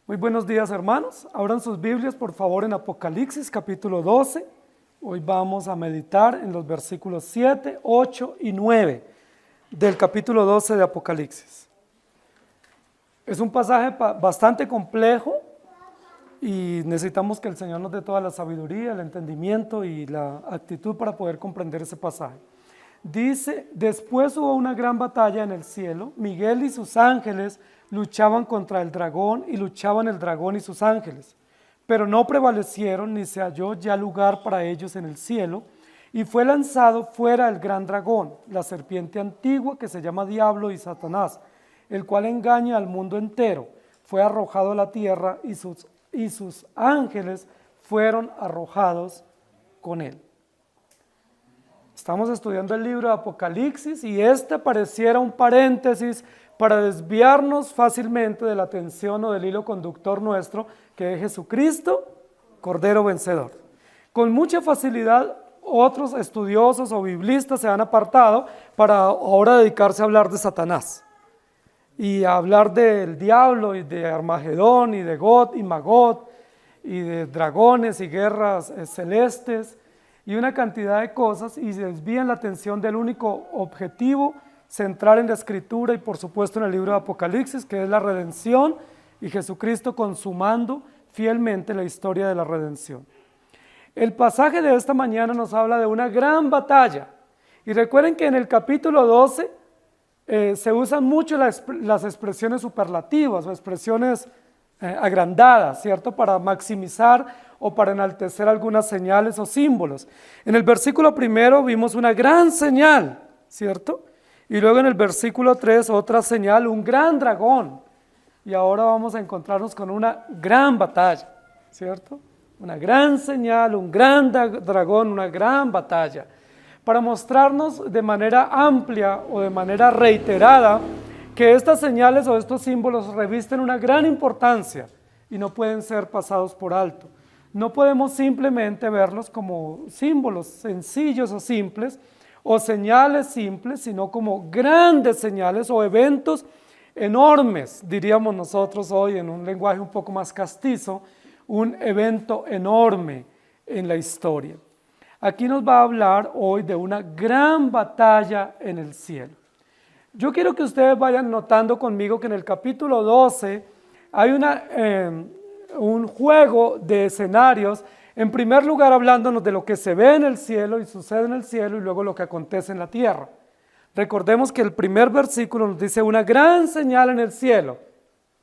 Muy buenos días, hermanos. Abran sus Biblias, por favor, en Apocalipsis capítulo 12. Hoy vamos a meditar en los versículos 7, 8 y 9 del capítulo 12 de Apocalipsis. Es un pasaje bastante complejo y necesitamos que el Señor nos dé toda la sabiduría, el entendimiento y la actitud para poder comprender ese pasaje. Dice: después hubo una gran batalla en el cielo. Miguel y sus ángeles luchaban contra el dragón, y luchaban el dragón y sus ángeles, pero no prevalecieron, ni se halló ya lugar para ellos en el cielo, y fue lanzado fuera el gran dragón, la serpiente antigua que se llama Diablo y Satanás, el cual engaña al mundo entero. Fue arrojado a la tierra, y sus ángeles fueron arrojados con él. Estamos estudiando el libro de Apocalipsis y este pareciera un paréntesis para desviarnos fácilmente de la atención o del hilo conductor nuestro, que es Jesucristo, Cordero Vencedor. Con mucha facilidad otros estudiosos o biblistas se han apartado para ahora dedicarse a hablar de Satanás y a hablar del diablo y de Armagedón y de Gog y Magog y de dragones y guerras celestes y una cantidad de cosas, y se desvían la atención del único objetivo central en la Escritura y por supuesto en el libro de Apocalipsis, que es la redención y Jesucristo consumando fielmente la historia de la redención. El pasaje de esta mañana nos habla de una gran batalla, y recuerden que en el capítulo 12 se usan mucho las expresiones superlativas o expresiones agrandadas, ¿cierto? Para maximizar o para enaltecer algunas señales o símbolos. En el versículo primero vimos una gran señal, ¿cierto? Y luego en el versículo 3 otra señal, un gran dragón. Y ahora vamos a encontrarnos con una gran batalla, ¿cierto? Una gran señal, un gran dragón, una gran batalla. Para mostrarnos de manera amplia o de manera reiterada que estas señales o estos símbolos revisten una gran importancia y no pueden ser pasados por alto. No podemos simplemente verlos como símbolos sencillos o simples, o señales simples, sino como grandes señales o eventos enormes, diríamos nosotros hoy en un lenguaje un poco más castizo, un evento enorme en la historia. Aquí nos va a hablar hoy de una gran batalla en el cielo. Yo quiero que ustedes vayan notando conmigo que en el capítulo 12 hay un juego de escenarios. En primer lugar, hablándonos de lo que se ve en el cielo y sucede en el cielo, y luego lo que acontece en la tierra. Recordemos que el primer versículo nos dice: una gran señal en el cielo,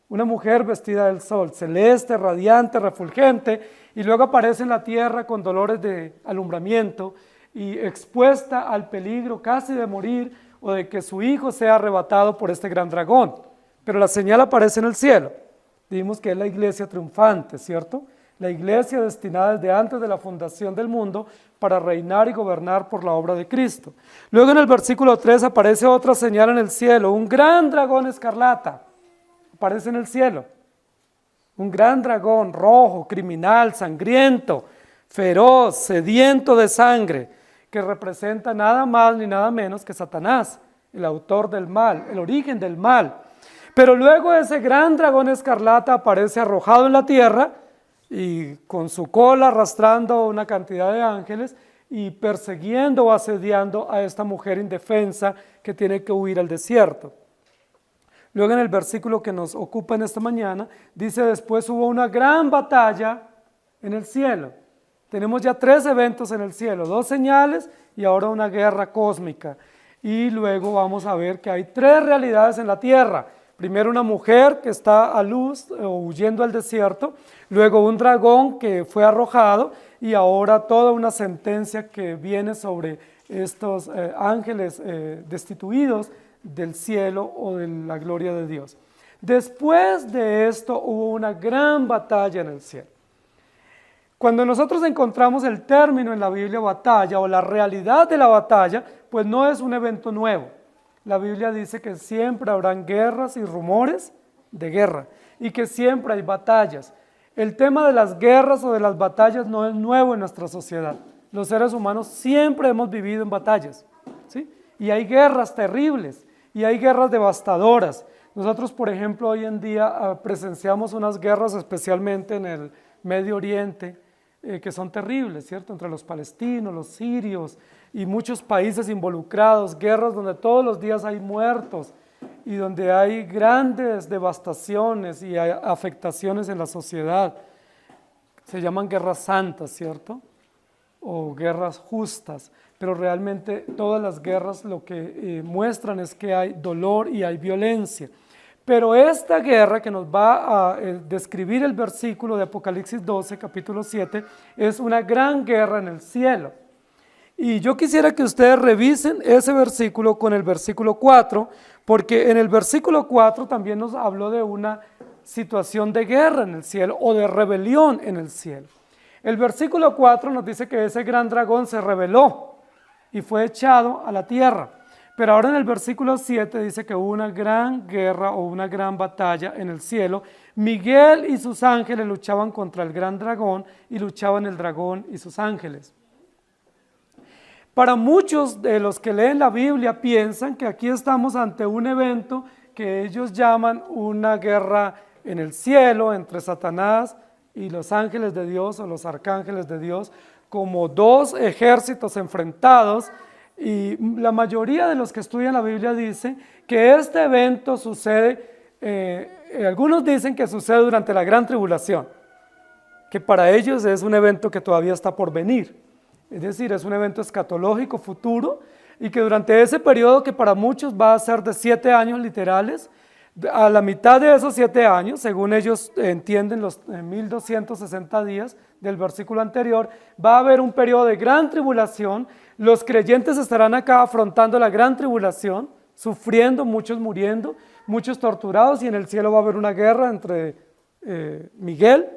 una mujer vestida del sol, celeste, radiante, refulgente, y luego aparece en la tierra con dolores de alumbramiento y expuesta al peligro casi de morir o de que su hijo sea arrebatado por este gran dragón. Pero la señal aparece en el cielo. Dijimos que es la iglesia triunfante, ¿cierto? La iglesia destinada desde antes de la fundación del mundo para reinar y gobernar por la obra de Cristo. Luego en el versículo 3 aparece otra señal en el cielo, un gran dragón escarlata, aparece en el cielo. Un gran dragón rojo, criminal, sangriento, feroz, sediento de sangre, que representa nada más ni nada menos que Satanás, el autor del mal, el origen del mal. Pero luego ese gran dragón escarlata aparece arrojado en la tierra, y con su cola arrastrando una cantidad de ángeles y persiguiendo o asediando a esta mujer indefensa que tiene que huir al desierto. Luego en el versículo que nos ocupa en esta mañana, dice: después hubo una gran batalla en el cielo. Tenemos ya 3 eventos en el cielo, 2 señales y ahora una guerra cósmica. Y luego vamos a ver que hay 3 realidades en la tierra. Primero una mujer que está a luz o huyendo al desierto, luego un dragón que fue arrojado y ahora toda una sentencia que viene sobre estos ángeles destituidos del cielo o de la gloria de Dios. Después de esto hubo una gran batalla en el cielo. Cuando nosotros encontramos el término en la Biblia batalla o la realidad de la batalla, pues no es un evento nuevo. La Biblia dice que siempre habrán guerras y rumores de guerra y que siempre hay batallas. El tema de las guerras o de las batallas no es nuevo en nuestra sociedad. Los seres humanos siempre hemos vivido en batallas, ¿sí? Y hay guerras terribles y hay guerras devastadoras. Nosotros, por ejemplo, hoy en día presenciamos unas guerras, especialmente en el Medio Oriente, que son terribles, ¿cierto? Entre los palestinos, los sirios y muchos países involucrados, guerras donde todos los días hay muertos y donde hay grandes devastaciones y hay afectaciones en la sociedad. Se llaman guerras santas, ¿cierto? O guerras justas, pero realmente todas las guerras lo que muestran es que hay dolor y hay violencia. Pero esta guerra que nos va a describir el versículo de Apocalipsis 12, capítulo 7, es una gran guerra en el cielo. Y yo quisiera que ustedes revisen ese versículo con el versículo 4, porque en el versículo 4 también nos habló de una situación de guerra en el cielo o de rebelión en el cielo. El versículo 4 nos dice que ese gran dragón se rebeló y fue echado a la tierra. Pero ahora en el versículo 7 dice que hubo una gran guerra o una gran batalla en el cielo. Miguel y sus ángeles luchaban contra el gran dragón y luchaban el dragón y sus ángeles. Para muchos de los que leen la Biblia piensan que aquí estamos ante un evento que ellos llaman una guerra en el cielo entre Satanás y los ángeles de Dios o los arcángeles de Dios, como dos ejércitos enfrentados. Y la mayoría de los que estudian la Biblia dicen que este evento sucede, algunos dicen que sucede durante la gran tribulación, que para ellos es un evento que todavía está por venir, es decir, es un evento escatológico futuro y que durante ese periodo que para muchos va a ser de 7 años literales, a la mitad de esos 7 años, según ellos entienden los 1260 días del versículo anterior, va a haber un periodo de gran tribulación. Los creyentes estarán acá afrontando la gran tribulación, sufriendo, muchos muriendo, muchos torturados, y en el cielo va a haber una guerra entre Miguel,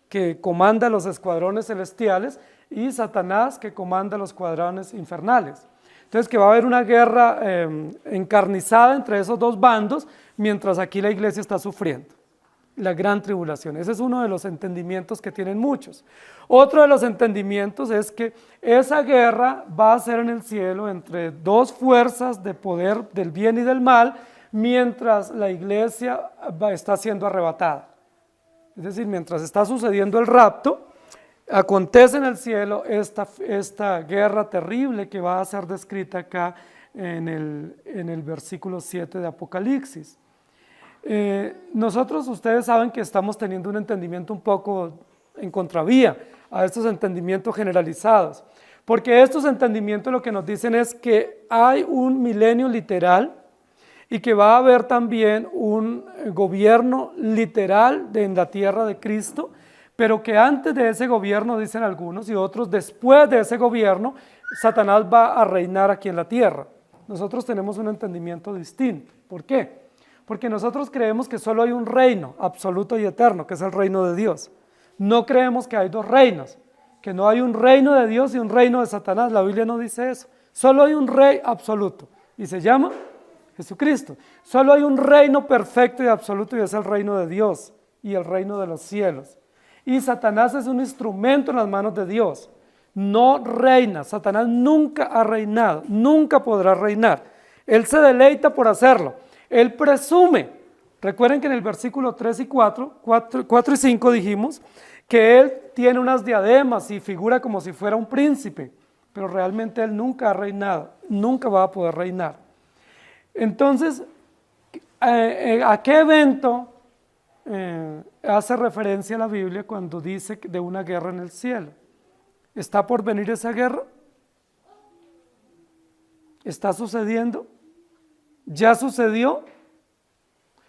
que comanda los escuadrones celestiales, y Satanás, que comanda los escuadrones infernales. Entonces que va a haber una guerra encarnizada entre esos dos bandos, mientras aquí la iglesia está sufriendo la gran tribulación. Ese es uno de los entendimientos que tienen muchos. Otro de los entendimientos es que esa guerra va a ser en el cielo entre dos fuerzas de poder del bien y del mal, mientras la iglesia está siendo arrebatada. Es decir, mientras está sucediendo el rapto, acontece en el cielo esta guerra terrible que va a ser descrita acá en el versículo 7 de Apocalipsis. Nosotros, ustedes saben que estamos teniendo un entendimiento un poco en contravía a estos entendimientos generalizados, porque estos entendimientos lo que nos dicen es que hay un milenio literal y que va a haber también un gobierno literal en la tierra de Cristo, pero que antes de ese gobierno, dicen algunos, y otros, después de ese gobierno, Satanás va a reinar aquí en la tierra. Nosotros tenemos un entendimiento distinto. ¿Por qué? Porque nosotros creemos que solo hay un reino absoluto y eterno, que es el reino de Dios. No creemos que hay dos reinos, que no hay un reino de Dios y un reino de Satanás. La Biblia no dice eso. Solo hay un rey absoluto y se llama Jesucristo. Solo hay un reino perfecto y absoluto y es el reino de Dios y el reino de los cielos. Y Satanás es un instrumento en las manos de Dios. No reina. Satanás nunca ha reinado, nunca podrá reinar. Él se deleita por hacerlo. Él presume. Recuerden que en el versículo 3 y 4 y 5 dijimos que él tiene unas diademas y figura como si fuera un príncipe, pero realmente él nunca ha reinado, nunca va a poder reinar. Entonces, ¿a qué evento hace referencia la Biblia cuando dice de una guerra en el cielo? ¿Está por venir esa guerra? ¿Está sucediendo? ¿Ya sucedió?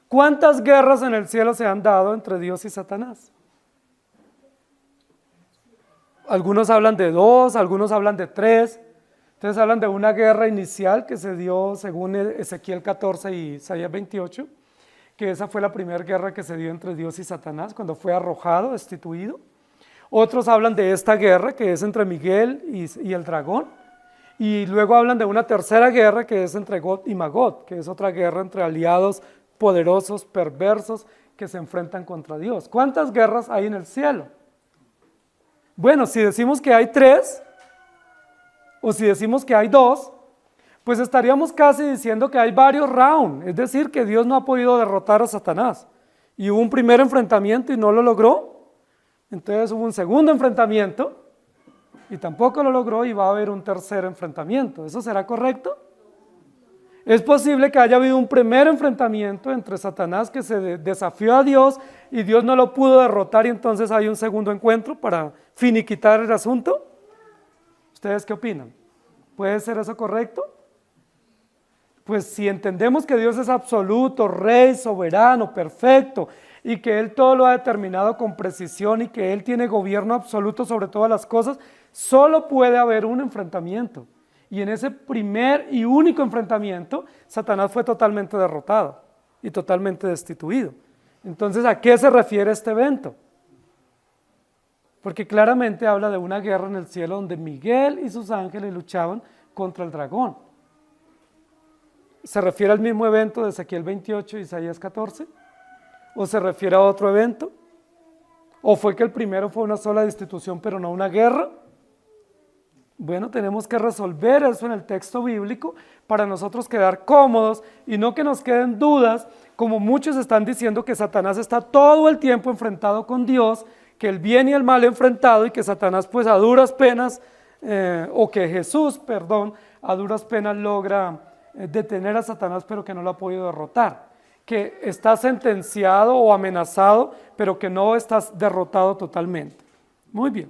¿Cuántas guerras en el cielo se han dado entre Dios y Satanás? Algunos hablan de 2, algunos hablan de 3. Entonces hablan de una guerra inicial que se dio según Ezequiel 14 y Isaías 28, que esa fue la primera guerra que se dio entre Dios y Satanás cuando fue arrojado, destituido. Otros hablan de esta guerra que es entre Miguel y el dragón. Y luego hablan de una tercera guerra que es entre Gog y Magog, que es otra guerra entre aliados poderosos, perversos, que se enfrentan contra Dios. ¿Cuántas guerras hay en el cielo? Bueno, si decimos que hay 3, o si decimos que hay 2, pues estaríamos casi diciendo que hay varios rounds, es decir, que Dios no ha podido derrotar a Satanás. Y hubo un primer enfrentamiento y no lo logró, entonces hubo un segundo enfrentamiento y tampoco lo logró y va a haber un tercer enfrentamiento. ¿Eso será correcto? Es posible que haya habido un primer enfrentamiento entre Satanás que se desafió a Dios y Dios no lo pudo derrotar y entonces hay un segundo encuentro para finiquitar el asunto. ¿Ustedes qué opinan? ¿Puede ser eso correcto? Pues si entendemos que Dios es absoluto, rey, soberano, perfecto, y que Él todo lo ha determinado con precisión y que Él tiene gobierno absoluto sobre todas las cosas, solo puede haber un enfrentamiento. Y en ese primer y único enfrentamiento, Satanás fue totalmente derrotado y totalmente destituido. Entonces, ¿a qué se refiere este evento? Porque claramente habla de una guerra en el cielo donde Miguel y sus ángeles luchaban contra el dragón. ¿Se refiere al mismo evento de Ezequiel 28 y Isaías 14? ¿O se refiere a otro evento? ¿O fue que el primero fue una sola destitución pero no una guerra? Bueno, tenemos que resolver eso en el texto bíblico para nosotros quedar cómodos y no que nos queden dudas, como muchos están diciendo que Satanás está todo el tiempo enfrentado con Dios, que el bien y el mal enfrentado y que Satanás pues a duras penas, o que Jesús, perdón, a duras penas logra detener a Satanás pero que no lo ha podido derrotar, que está sentenciado o amenazado pero que no está derrotado totalmente. Muy bien,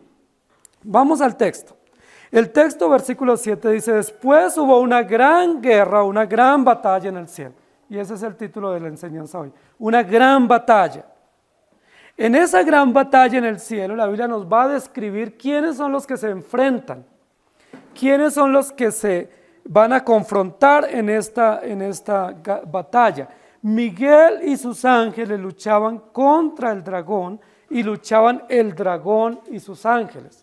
vamos al texto. El texto, versículo 7 dice, después hubo una gran guerra, una gran batalla en el cielo. Y ese es el título de la enseñanza hoy, una gran batalla. En esa gran batalla en el cielo, la Biblia nos va a describir quiénes son los que se enfrentan, quiénes son los que se van a confrontar en esta batalla. Miguel y sus ángeles luchaban contra el dragón y luchaban el dragón y sus ángeles.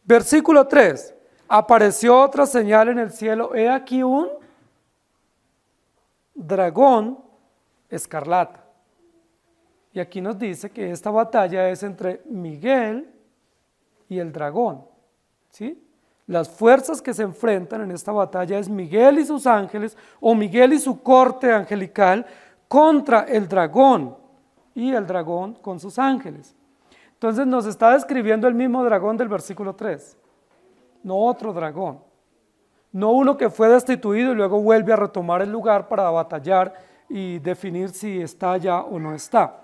Versículo 3, apareció otra señal en el cielo, he aquí un dragón escarlata. Y aquí nos dice que esta batalla es entre Miguel y el dragón, ¿sí? Las fuerzas que se enfrentan en esta batalla es Miguel y sus ángeles, o Miguel y su corte angelical, contra el dragón, y el dragón con sus ángeles. Entonces nos está describiendo el mismo dragón del versículo 3, no otro dragón, no uno que fue destituido y luego vuelve a retomar el lugar para batallar y definir si está allá o no está.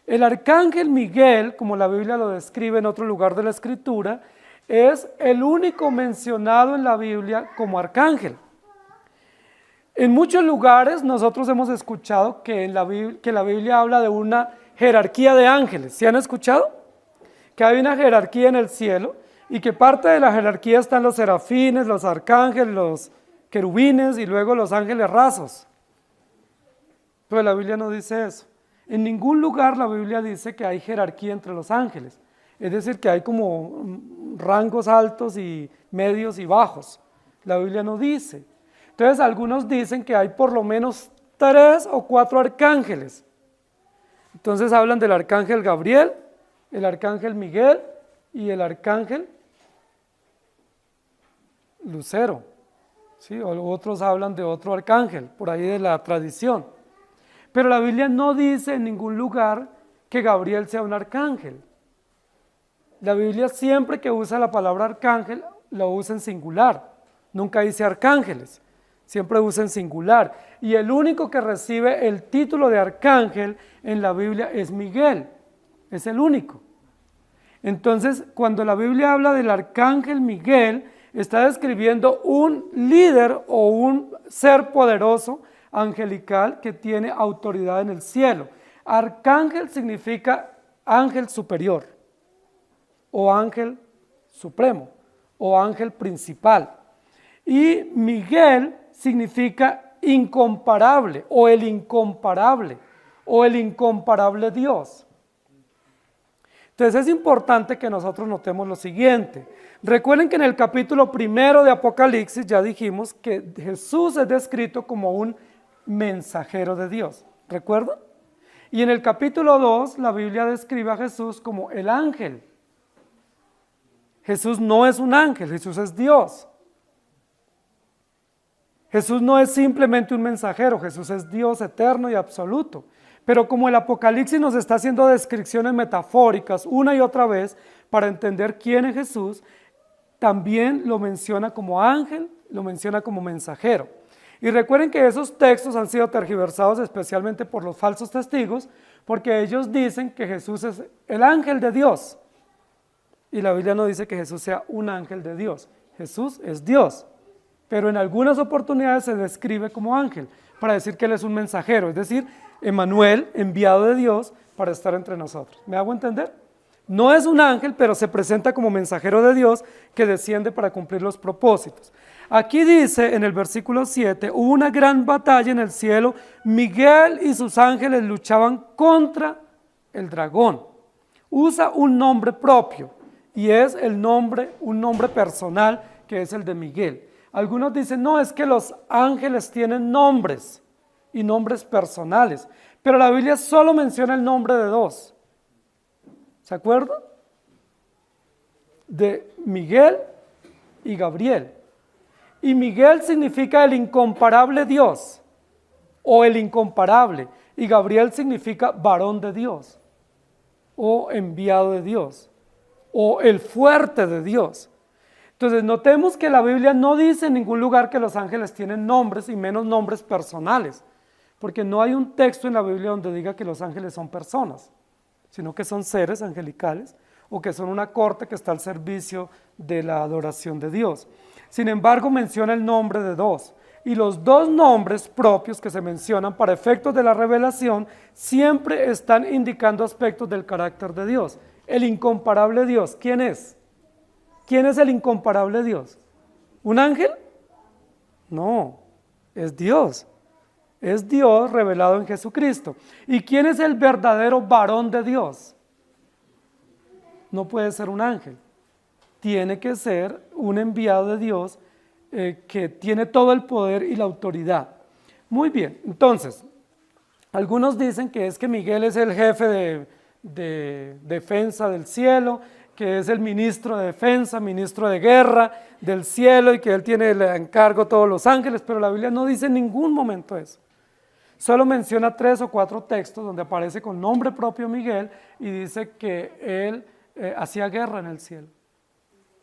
El arcángel Miguel, como la Biblia lo describe en otro lugar de la Escritura, es el único mencionado en la Biblia como arcángel. En muchos lugares nosotros hemos escuchado que la Biblia habla de una jerarquía de ángeles. ¿Sí han escuchado? Que hay una jerarquía en el cielo y que parte de la jerarquía están los serafines, los arcángeles, los querubines y luego los ángeles rasos. Pero la Biblia no dice eso. En ningún lugar la Biblia dice que hay jerarquía entre los ángeles. Es decir, que hay como rangos altos y medios y bajos. La Biblia no dice. Entonces algunos dicen que hay por lo menos 3 o 4 arcángeles. Entonces hablan del arcángel Gabriel, el arcángel Miguel y el arcángel Lucero, ¿sí? O otros hablan de otro arcángel, por ahí de la tradición. Pero la Biblia no dice en ningún lugar que Gabriel sea un arcángel. La Biblia siempre que usa la palabra arcángel, la usa en singular, nunca dice arcángeles, siempre usa en singular. Y el único que recibe el título de arcángel en la Biblia es Miguel. Es el único. Entonces, cuando la Biblia habla del arcángel Miguel, está describiendo un líder o un ser poderoso angelical que tiene autoridad en el cielo. Arcángel significa ángel superior, o ángel supremo, o ángel principal. Y Miguel significa incomparable, o el incomparable Dios. Entonces es importante que nosotros notemos lo siguiente. Recuerden que en el capítulo 1 de Apocalipsis ya dijimos que Jesús es descrito como un mensajero de Dios. ¿Recuerdan? Y en el capítulo 2 la Biblia describe a Jesús como el ángel. Jesús no es un ángel, Jesús es Dios. Jesús no es simplemente un mensajero, Jesús es Dios eterno y absoluto. Pero como el Apocalipsis nos está haciendo descripciones metafóricas una y otra vez para entender quién es Jesús, también lo menciona como ángel, lo menciona como mensajero. Y recuerden que esos textos han sido tergiversados especialmente por los falsos testigos, porque ellos dicen que Jesús es el ángel de Dios. Y la Biblia no dice que Jesús sea un ángel de Dios. Jesús es Dios. Pero en algunas oportunidades se describe como ángel, para decir que Él es un mensajero, es decir, Emmanuel, enviado de Dios para estar entre nosotros. ¿Me hago entender? No es un ángel, pero se presenta como mensajero de Dios que desciende para cumplir los propósitos. Aquí dice en el versículo 7, hubo una gran batalla en el cielo, Miguel y sus ángeles luchaban contra el dragón. Usa un nombre propio y es un nombre personal que es el de Miguel. Algunos dicen, no, es que los ángeles tienen nombres y nombres personales, pero la Biblia solo menciona el nombre de dos. ¿Se acuerdan? De Miguel y Gabriel. Y Miguel significa el incomparable Dios o el incomparable, y Gabriel significa varón de Dios o enviado de Dios o el fuerte de Dios. Entonces notemos que la Biblia no dice en ningún lugar que los ángeles tienen nombres y menos nombres personales, porque no hay un texto en la Biblia donde diga que los ángeles son personas, sino que son seres angelicales o que son una corte que está al servicio de la adoración de Dios. Sin embargo, menciona el nombre de dos, y los dos nombres propios que se mencionan para efectos de la revelación siempre están indicando aspectos del carácter de Dios. El incomparable Dios, ¿quién es? ¿Quién es el incomparable Dios? ¿Un ángel? No, es Dios. Es Dios revelado en Jesucristo. ¿Y quién es el verdadero varón de Dios? No puede ser un ángel. Tiene que ser un enviado de Dios que tiene todo el poder y la autoridad. Muy bien, entonces, algunos dicen que es que Miguel es el jefe de defensa del cielo, que es el ministro de defensa, ministro de guerra del cielo y que él tiene el encargo de todos los ángeles, pero la Biblia no dice en ningún momento eso. Solo menciona 3 o 4 textos donde aparece con nombre propio Miguel y dice que él hacía guerra en el cielo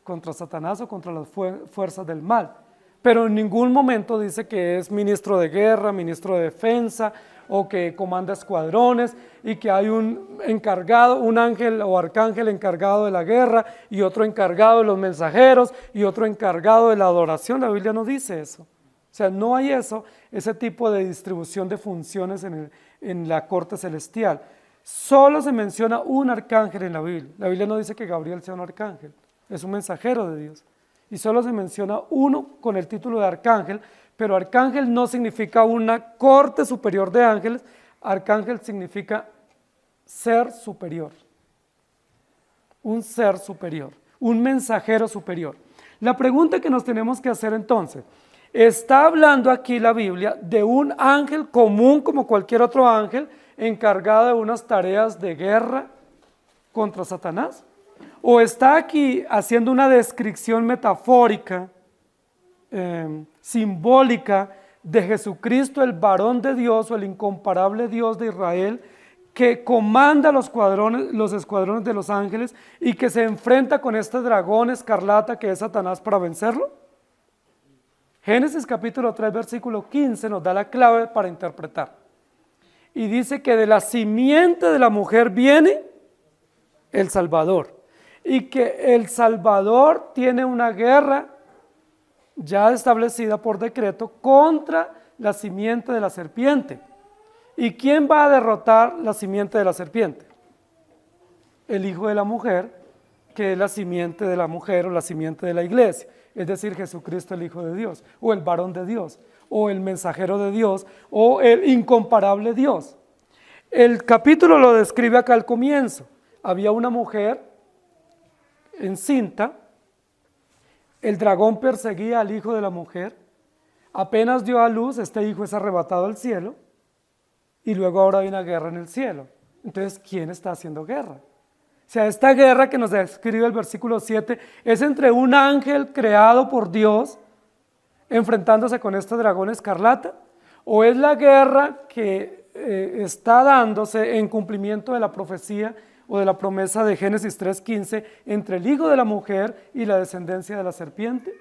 contra Satanás o contra las fuerzas del mal, pero en ningún momento dice que es ministro de guerra, ministro de defensa o que comanda escuadrones y que hay un encargado, un ángel o arcángel encargado de la guerra y otro encargado de los mensajeros y otro encargado de la adoración. La Biblia no dice eso. O sea, no hay ese tipo de distribución de funciones en la corte celestial. Solo se menciona un arcángel en la Biblia. La Biblia no dice que Gabriel sea un arcángel, es un mensajero de Dios. Y solo se menciona uno con el título de arcángel, pero arcángel no significa una corte superior de ángeles, arcángel significa ser superior, un ser superior, un mensajero superior. La pregunta que nos tenemos que hacer entonces, ¿está hablando aquí la Biblia de un ángel común como cualquier otro ángel encargado de unas tareas de guerra contra Satanás? ¿O está aquí haciendo una descripción metafórica, simbólica de Jesucristo, el varón de Dios o el incomparable Dios de Israel, que comanda los escuadrones de los ángeles y que se enfrenta con este dragón escarlata que es Satanás para vencerlo? Génesis capítulo 3, versículo 15 nos da la clave para interpretar. Y dice que de la simiente de la mujer viene el Salvador. Y que el Salvador tiene una guerra ya establecida por decreto contra la simiente de la serpiente. ¿Y quién va a derrotar la simiente de la serpiente? El hijo de la mujer, que es la simiente de la mujer o la simiente de la iglesia, es decir, Jesucristo el Hijo de Dios, o el varón de Dios, o el mensajero de Dios, o el incomparable Dios. El capítulo lo describe acá al comienzo. Había una mujer encinta, el dragón perseguía al hijo de la mujer, apenas dio a luz, este hijo es arrebatado al cielo, y luego ahora hay una guerra en el cielo. Entonces, ¿quién está haciendo guerra? O sea, esta guerra que nos describe el versículo 7 es entre un ángel creado por Dios enfrentándose con este dragón escarlata? ¿O es la guerra que está dándose en cumplimiento de la profecía o de la promesa de Génesis 3:15 entre el hijo de la mujer y la descendencia de la serpiente?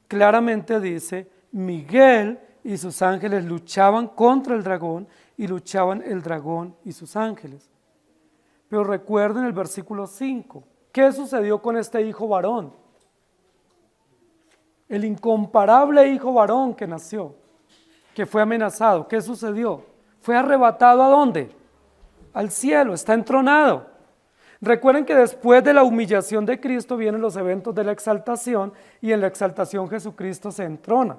Claramente dice, Miguel y sus ángeles luchaban contra el dragón y luchaban el dragón y sus ángeles. Pero recuerden el versículo 5, ¿qué sucedió con este hijo varón? El incomparable hijo varón que nació, que fue amenazado, ¿qué sucedió? Fue arrebatado ¿a dónde? Al cielo, está entronado. Recuerden que después de la humillación de Cristo vienen los eventos de la exaltación y en la exaltación Jesucristo se entrona.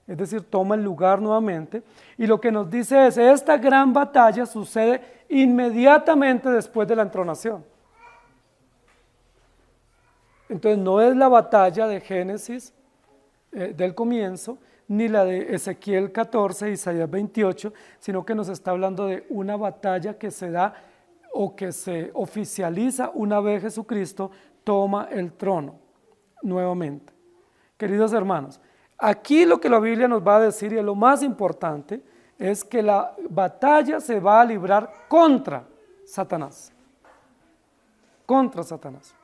Es decir, toma el lugar nuevamente, y lo que nos dice es, esta gran batalla sucede inmediatamente después de la entronación. Entonces no es la batalla de Génesis del comienzo, ni la de Ezequiel 14, Isaías 28, sino que nos está hablando de una batalla que se da o que se oficializa una vez Jesucristo toma el trono nuevamente. Queridos hermanos, aquí lo que la Biblia nos va a decir, y lo más importante, es que la batalla se va a librar contra Satanás. Contra Satanás.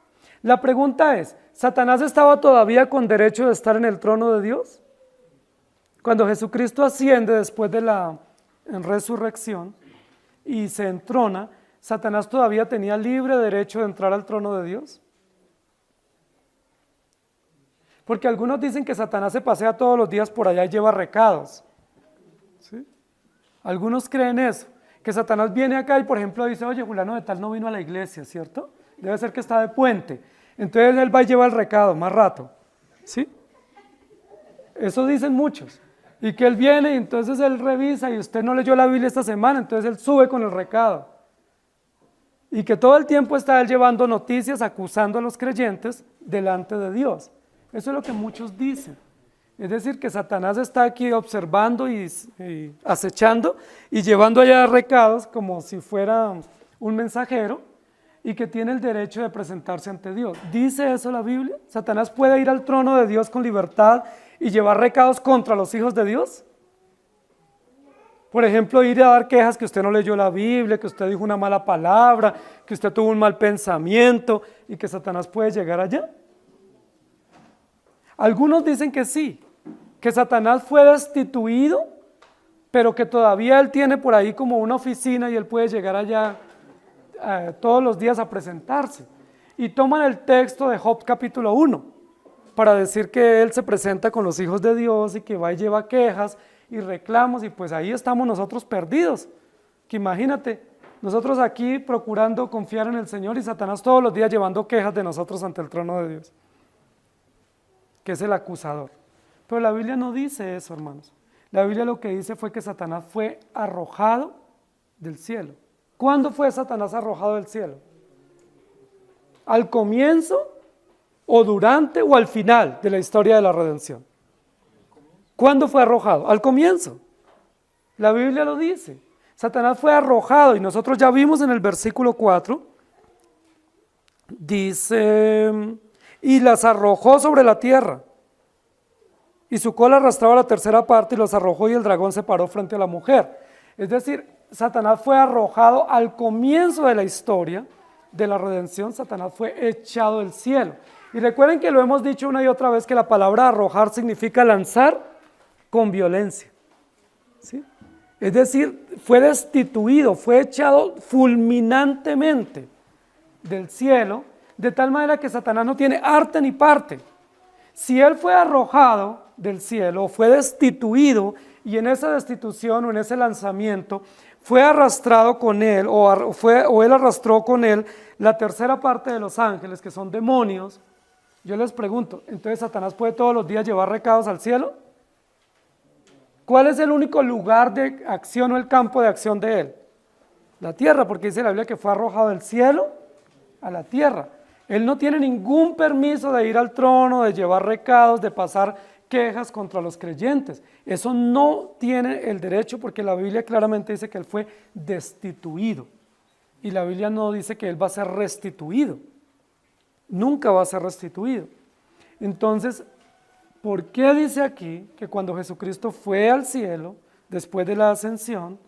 La pregunta es, ¿Satanás estaba todavía con derecho de estar en el trono de Dios? Cuando Jesucristo asciende después de la resurrección y se entrona, ¿Satanás todavía tenía libre derecho de entrar al trono de Dios? Porque algunos dicen que Satanás se pasea todos los días por allá y lleva recados. ¿Sí? Algunos creen eso, que Satanás viene acá y por ejemplo dice, oye, fulano de tal no vino a la iglesia, ¿cierto? Debe ser que está de puente. Entonces él va y lleva el recado más rato. ¿Sí? Eso dicen muchos. Y que él viene y entonces él revisa y usted no leyó la Biblia esta semana, entonces él sube con el recado. Y que todo el tiempo está él llevando noticias, acusando a los creyentes delante de Dios. Eso es lo que muchos dicen. Es decir, que Satanás está aquí observando y acechando y llevando allá recados como si fuera un mensajero y que tiene el derecho de presentarse ante Dios. ¿Dice eso la Biblia? ¿Satanás puede ir al trono de Dios con libertad y llevar recados contra los hijos de Dios? Por ejemplo, ir a dar quejas que usted no leyó la Biblia, que usted dijo una mala palabra, que usted tuvo un mal pensamiento y que Satanás puede llegar allá. Algunos dicen que sí, que Satanás fue destituido, pero que todavía él tiene por ahí como una oficina y él puede llegar allá todos los días a presentarse. Y toman el texto de Job capítulo 1 para decir que él se presenta con los hijos de Dios y que va y lleva quejas y reclamos, y pues ahí estamos nosotros perdidos. Que imagínate, nosotros aquí procurando confiar en el Señor y Satanás todos los días llevando quejas de nosotros ante el trono de Dios, que es el acusador. Pero la Biblia no dice eso, hermanos. La Biblia lo que dice fue que Satanás fue arrojado del cielo. ¿Cuándo fue Satanás arrojado del cielo? ¿Al comienzo o durante o al final de la historia de la redención? ¿Cuándo fue arrojado? Al comienzo. La Biblia lo dice. Satanás fue arrojado y nosotros ya vimos en el versículo 4, dice, y las arrojó sobre la tierra y su cola arrastraba la tercera parte y los arrojó y el dragón se paró frente a la mujer. Es decir, Satanás fue arrojado al comienzo de la historia de la redención. Satanás fue echado del cielo. Y recuerden que lo hemos dicho una y otra vez que la palabra arrojar significa lanzar con violencia. ¿Sí? Es decir, fue destituido, fue echado fulminantemente del cielo, de tal manera que Satanás no tiene arte ni parte. Si él fue arrojado del cielo, fue destituido, y en esa destitución o en ese lanzamiento fue arrastrado con él, o él arrastró con él la tercera parte de los ángeles, que son demonios. Yo les pregunto, ¿entonces Satanás puede todos los días llevar recados al cielo? ¿Cuál es el único lugar de acción o el campo de acción de él? La tierra, porque dice la Biblia que fue arrojado del cielo a la tierra. Él no tiene ningún permiso de ir al trono, de llevar recados, de pasar quejas contra los creyentes. Eso no tiene el derecho, porque la Biblia claramente dice que él fue destituido. Y la Biblia no dice que él va a ser restituido. nunca va a ser restituido. Entonces, ¿por qué dice aquí que cuando Jesucristo fue al cielo, después de la ascensión,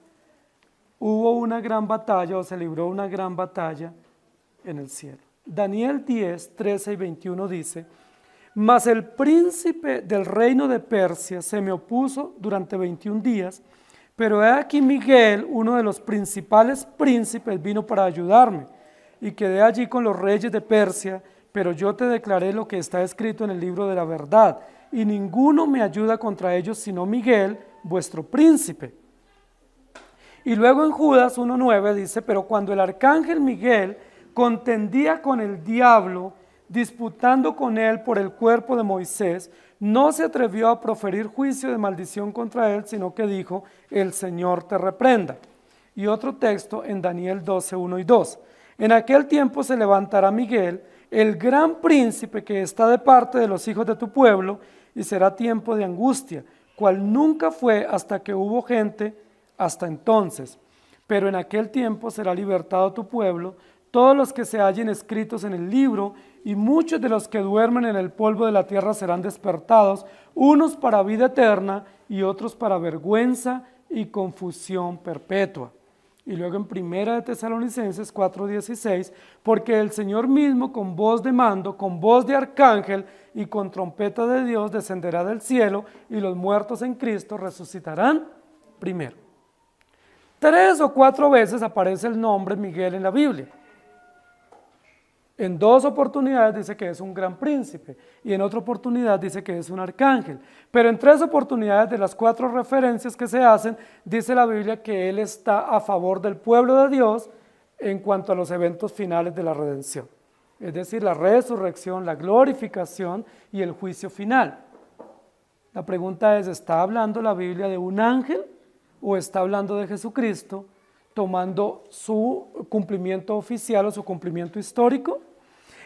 hubo una gran batalla o se libró una gran batalla en el cielo? Daniel 10, 13 y 21 dice: mas el príncipe del reino de Persia se me opuso durante 21 días, pero he aquí Miguel, uno de los principales príncipes, vino para ayudarme, y quedé allí con los reyes de Persia, pero yo te declaré lo que está escrito en el libro de la verdad, y ninguno me ayuda contra ellos sino Miguel, vuestro príncipe. Y luego en Judas 1:9 dice: pero cuando el arcángel Miguel contendía con el diablo, disputando con él por el cuerpo de Moisés, no se atrevió a proferir juicio de maldición contra él, sino que dijo: el Señor te reprenda. Y otro texto en Daniel 12, 1 y 2. En aquel tiempo se levantará Miguel, el gran príncipe que está de parte de los hijos de tu pueblo, y será tiempo de angustia, cual nunca fue hasta que hubo gente hasta entonces. Pero en aquel tiempo será libertado tu pueblo, todos los que se hallen escritos en el libro, y muchos de los que duermen en el polvo de la tierra serán despertados, unos para vida eterna y otros para vergüenza y confusión perpetua. Y luego en 1 de Tesalonicenses 4:16, porque el Señor mismo con voz de mando, con voz de arcángel y con trompeta de Dios descenderá del cielo, y los muertos en Cristo resucitarán primero. 3 o 4 veces aparece el nombre Miguel en la Biblia. En 2 oportunidades dice que es un gran príncipe y en otra oportunidad dice que es un arcángel. Pero en 3 oportunidades de las 4 referencias que se hacen, dice la Biblia que él está a favor del pueblo de Dios en cuanto a los eventos finales de la redención. Es decir, la resurrección, la glorificación y el juicio final. La pregunta es: ¿está hablando la Biblia de un ángel o está hablando de Jesucristo tomando su cumplimiento oficial o su cumplimiento histórico?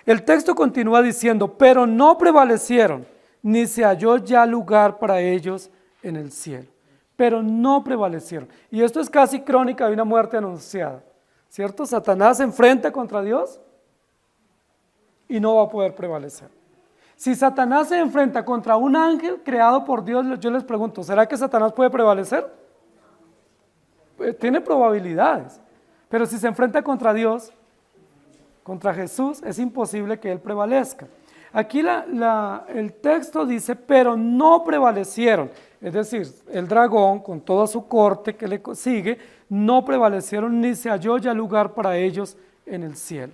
El texto continúa diciendo: pero no prevalecieron, ni se halló ya lugar para ellos en el cielo. Pero no prevalecieron. Y esto es casi crónica de una muerte anunciada, ¿cierto? Satanás se enfrenta contra Dios y no va a poder prevalecer. Si Satanás se enfrenta contra un ángel creado por Dios, yo les pregunto, ¿será que Satanás puede prevalecer? Tiene probabilidades, pero si se enfrenta contra Dios, contra Jesús, es imposible que él prevalezca. Aquí el texto dice: pero no prevalecieron, es decir, el dragón con toda su corte que le sigue, no prevalecieron, ni se halló ya lugar para ellos en el cielo.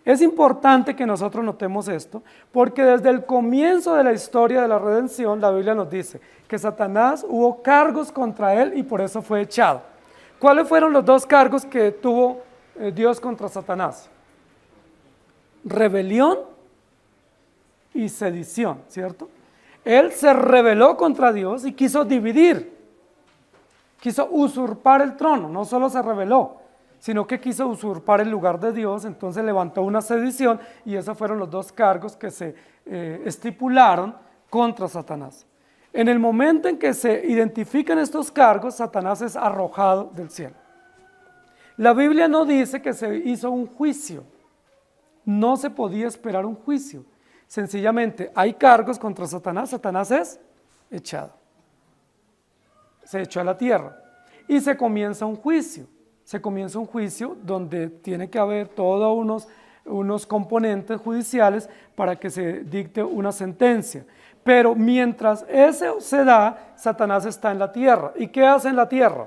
Es importante que nosotros notemos esto, porque desde el comienzo de la historia de la redención, la Biblia nos dice que Satanás hubo cargos contra él y por eso fue echado. ¿Cuáles fueron los 2 cargos que tuvo Dios contra Satanás? Rebelión y sedición, ¿cierto? Él se rebeló contra Dios y quiso dividir, quiso usurpar el trono. No solo se rebeló, sino que quiso usurpar el lugar de Dios. Entonces levantó una sedición y esos fueron los 2 cargos que se estipularon contra Satanás. En el momento en que se identifican estos cargos, Satanás es arrojado del cielo. La Biblia no dice que se hizo un juicio. No se podía esperar un juicio. Sencillamente hay cargos contra Satanás. Satanás es echado. Se echó a la tierra. Y se comienza un juicio. Se comienza un juicio donde tiene que haber todos unos componentes judiciales para que se dicte una sentencia. Pero mientras eso se da, Satanás está en la tierra. ¿Y qué hace en la tierra?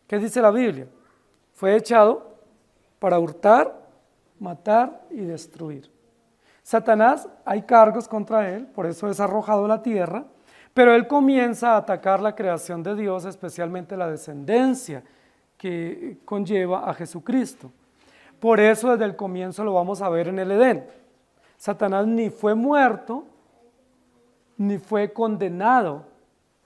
¿Qué dice la Biblia? Fue echado para hurtar, matar y destruir. Satanás, hay cargos contra él, por eso es arrojado a la tierra, pero él comienza a atacar la creación de Dios, especialmente la descendencia que conlleva a Jesucristo. Por eso desde el comienzo lo vamos a ver en el Edén. Satanás ni fue muerto, ni fue condenado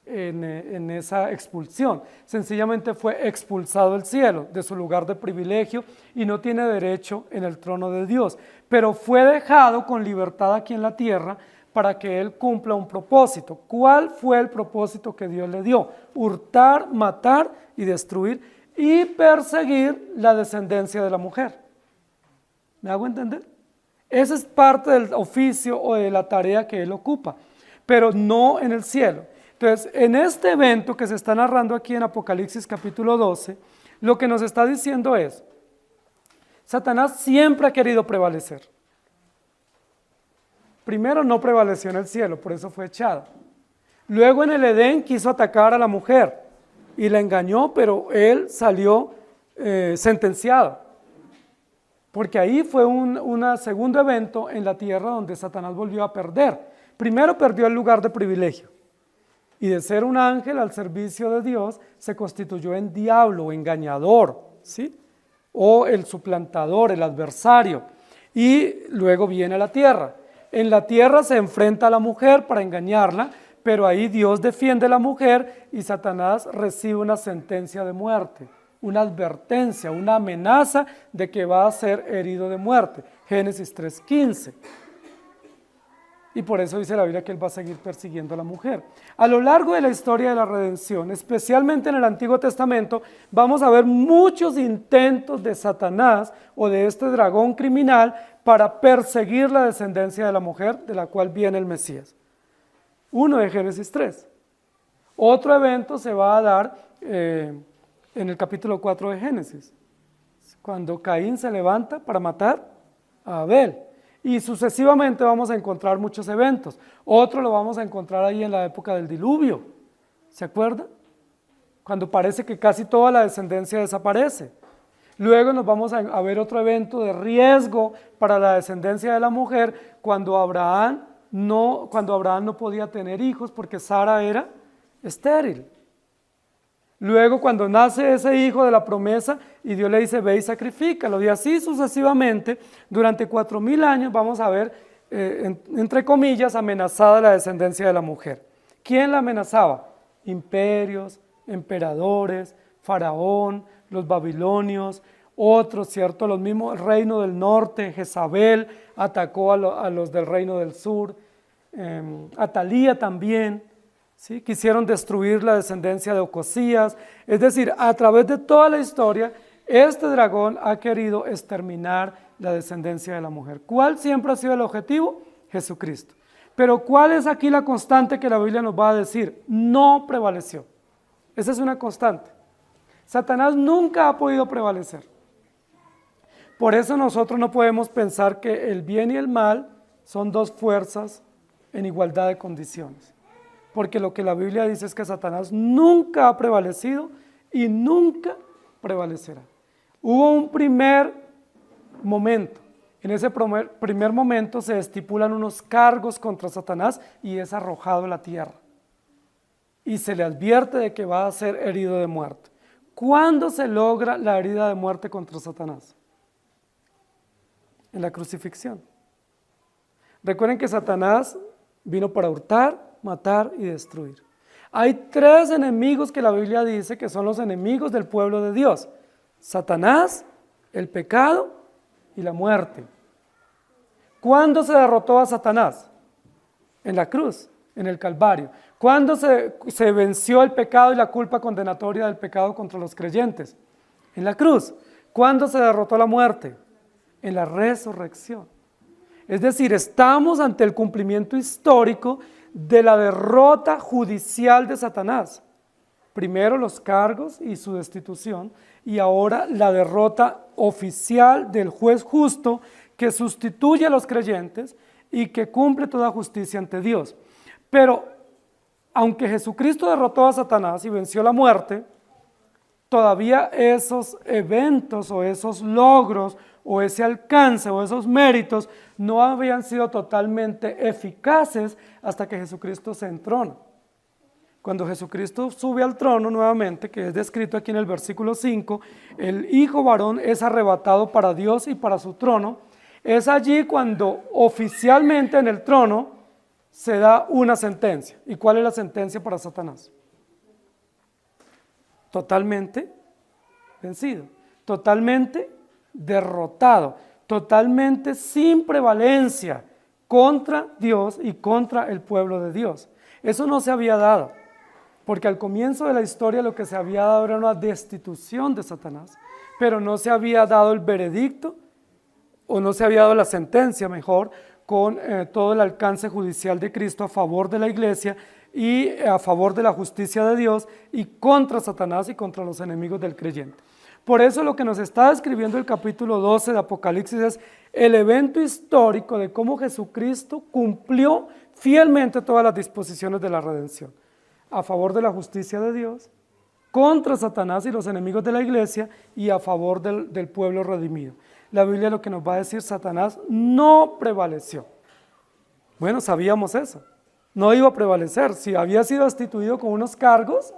en esa expulsión. Sencillamente fue expulsado del cielo, de su lugar de privilegio, y no tiene derecho en el trono de Dios. Pero fue dejado con libertad aquí en la tierra para que él cumpla un propósito. ¿Cuál fue el propósito que Dios le dio? Hurtar, matar y destruir y perseguir la descendencia de la mujer. ¿Me hago entender? Esa es parte del oficio o de la tarea que él ocupa, pero no en el cielo. Entonces, en este evento que se está narrando aquí en Apocalipsis capítulo 12, lo que nos está diciendo es, Satanás siempre ha querido prevalecer. Primero no prevaleció en el cielo, por eso fue echado. Luego en el Edén quiso atacar a la mujer y la engañó, pero él salió sentenciado. Porque ahí fue un segundo evento en la tierra donde Satanás volvió a perder. Primero perdió el lugar de privilegio y de ser un ángel al servicio de Dios se constituyó en diablo, engañador, ¿sí? O el suplantador, el adversario. Y luego viene a la tierra. En la tierra se enfrenta a la mujer para engañarla, pero ahí Dios defiende a la mujer y Satanás recibe una sentencia de muerte, una advertencia, una amenaza de que va a ser herido de muerte. Génesis 3:15. Y por eso dice la Biblia que él va a seguir persiguiendo a la mujer. A lo largo de la historia de la redención, especialmente en el Antiguo Testamento, vamos a ver muchos intentos de Satanás o de este dragón criminal para perseguir la descendencia de la mujer de la cual viene el Mesías. Uno de Génesis 3. Otro evento se va a dar en el capítulo 4 de Génesis, cuando Caín se levanta para matar a Abel. Y sucesivamente vamos a encontrar muchos eventos. Otro lo vamos a encontrar ahí en la época del diluvio. ¿Se acuerdan? Cuando parece que casi toda la descendencia desaparece. Luego nos vamos a ver otro evento de riesgo para la descendencia de la mujer cuando Abraham no podía tener hijos porque Sara era estéril. Luego cuando nace ese hijo de la promesa y Dios le dice ve y sacrifícalo, y así sucesivamente durante 4000 años vamos a ver entre comillas amenazada la descendencia de la mujer. ¿Quién la amenazaba? Imperios, emperadores, Faraón, los babilonios, otros, ¿cierto? Los mismos, el reino del norte, Jezabel atacó a los del reino del sur, Atalía también. ¿Sí? Quisieron destruir la descendencia de Ocosías, es decir, a través de toda la historia, este dragón ha querido exterminar la descendencia de la mujer. ¿Cuál siempre ha sido el objetivo? Jesucristo. Pero ¿cuál es aquí la constante que la Biblia nos va a decir? No prevaleció. Esa es una constante. Satanás nunca ha podido prevalecer. Por eso nosotros no podemos pensar que el bien y el mal son dos fuerzas en igualdad de condiciones. Porque lo que la Biblia dice es que Satanás nunca ha prevalecido y nunca prevalecerá. Hubo un primer momento. En ese primer momento se estipulan unos cargos contra Satanás y es arrojado a la tierra. Y se le advierte de que va a ser herido de muerte. ¿Cuándo se logra la herida de muerte contra Satanás? En la crucifixión. Recuerden que Satanás vino para hurtar, matar y destruir. Hay 3 enemigos que la Biblia dice que son los enemigos del pueblo de Dios: Satanás, el pecado y la muerte. ¿Cuándo se derrotó a Satanás? En la cruz, en el Calvario. ¿Cuándo se venció el pecado y la culpa condenatoria del pecado contra los creyentes? En la cruz. ¿Cuándo se derrotó la muerte? En la resurrección. Es decir, estamos ante el cumplimiento histórico de la derrota judicial de Satanás. Primero los cargos y su destitución, y ahora la derrota oficial del juez justo que sustituye a los creyentes y que cumple toda justicia ante Dios. Pero aunque Jesucristo derrotó a Satanás y venció la muerte, todavía esos eventos o esos logros o ese alcance o esos méritos no habían sido totalmente eficaces hasta que Jesucristo se entrona. Cuando Jesucristo sube al trono nuevamente, que es descrito aquí en el versículo 5, el hijo varón es arrebatado para Dios y para su trono. Es allí cuando oficialmente en el trono se da una sentencia. ¿Y cuál es la sentencia para Satanás? Totalmente vencido, totalmente derrotado, totalmente sin prevalencia contra Dios y contra el pueblo de Dios. Eso no se había dado, porque al comienzo de la historia lo que se había dado era una destitución de Satanás, pero no se había dado el veredicto o no se había dado la sentencia, mejor, con todo el alcance judicial de Cristo a favor de la iglesia y a favor de la justicia de Dios y contra Satanás y contra los enemigos del creyente. Por eso lo que nos está describiendo el capítulo 12 de Apocalipsis es el evento histórico de cómo Jesucristo cumplió fielmente todas las disposiciones de la redención, a favor de la justicia de Dios, contra Satanás y los enemigos de la iglesia y a favor del pueblo redimido. La Biblia lo que nos va a decir, Satanás no prevaleció. Bueno, sabíamos eso, no iba a prevalecer. Si había sido destituido con unos cargos,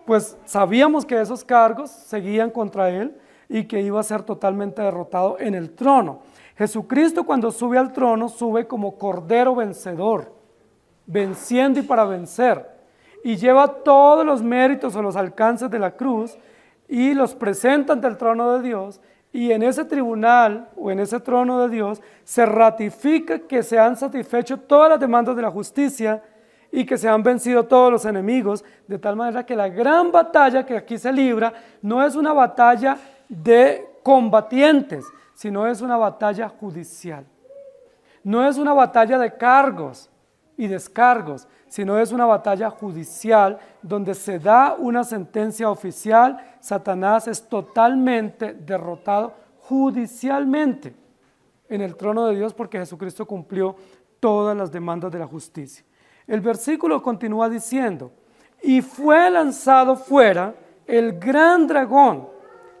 pues sabíamos que esos cargos seguían contra él y que iba a ser totalmente derrotado en el trono. Jesucristo cuando sube al trono sube como cordero vencedor, venciendo y para vencer, y lleva todos los méritos o los alcances de la cruz y los presenta ante el trono de Dios, y en ese tribunal o en ese trono de Dios se ratifica que se han satisfecho todas las demandas de la justicia y que se han vencido todos los enemigos, de tal manera que la gran batalla que aquí se libra no es una batalla de combatientes, sino es una batalla judicial. No es una batalla de cargos y descargos, sino es una batalla judicial donde se da una sentencia oficial. Satanás es totalmente derrotado judicialmente en el trono de Dios porque Jesucristo cumplió todas las demandas de la justicia. El versículo continúa diciendo, y fue lanzado fuera el gran dragón,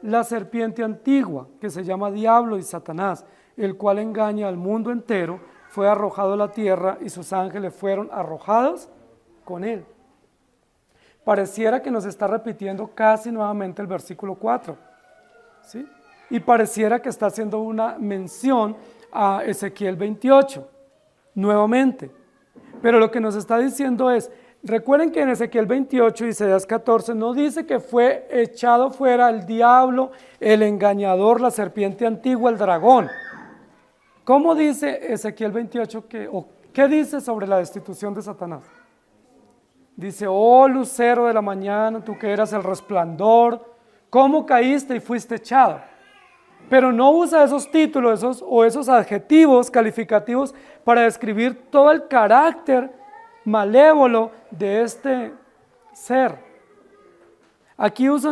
la serpiente antigua, que se llama Diablo y Satanás, el cual engaña al mundo entero, fue arrojado a la tierra y sus ángeles fueron arrojados con él. Pareciera que nos está repitiendo casi nuevamente el versículo 4, ¿sí? Y pareciera que está haciendo una mención a Ezequiel 28, nuevamente. Pero lo que nos está diciendo es, recuerden que en Ezequiel 28 y Isaías 14 no dice que fue echado fuera el diablo, el engañador, la serpiente antigua, el dragón. ¿Cómo dice Ezequiel 28 qué dice sobre la destitución de Satanás? Dice, oh lucero de la mañana, tú que eras el resplandor, ¿cómo caíste y fuiste echado? Pero no usa esos títulos esos adjetivos calificativos para describir todo el carácter malévolo de este ser. Aquí usa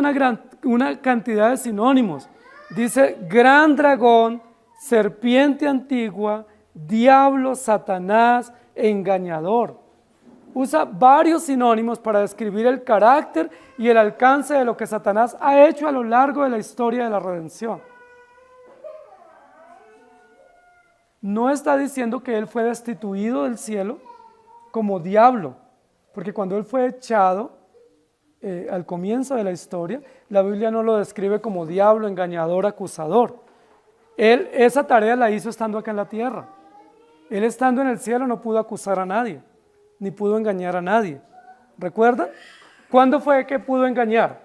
una cantidad de sinónimos. Dice gran dragón, serpiente antigua, diablo, Satanás, engañador. Usa varios sinónimos para describir el carácter y el alcance de lo que Satanás ha hecho a lo largo de la historia de la redención. No está diciendo que él fue destituido del cielo como diablo, porque cuando él fue echado al comienzo de la historia, la Biblia no lo describe como diablo, engañador, acusador. Él esa tarea la hizo estando acá en la tierra. Él estando en el cielo no pudo acusar a nadie, ni pudo engañar a nadie. ¿Recuerdan? ¿Cuándo fue que pudo engañar?